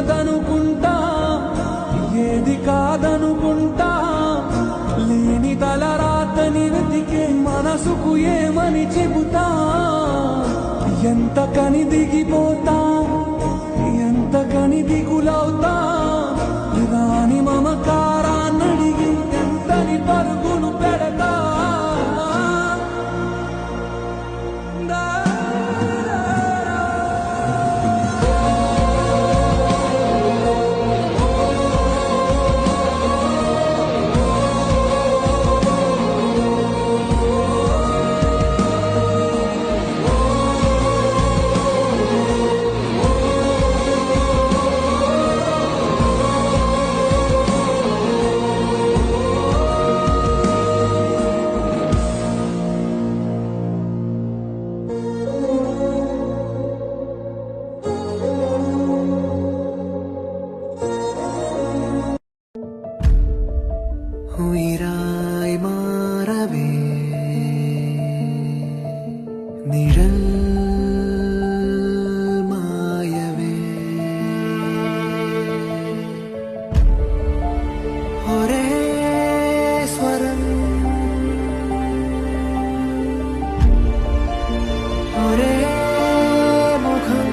ఉన్నదనుకుంటా, ఏది కాదనుకుంటా. లేని తలరాతని వెతికే మనసుకు ఏమని చెబుతా? ఎంత కని దిగిపోతా, ఎంత కని దిగులవుతా. రాని మమకారాన్నడిగి ఎంతని పరుగులు పెడతా. ഉയിരായി മാറവേ നിഴൽ മായവേ ഒരേ സ്വരം ഒരേ മുഖം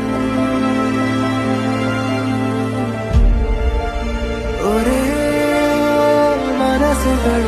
ഒരേ മനസ്സുകൾ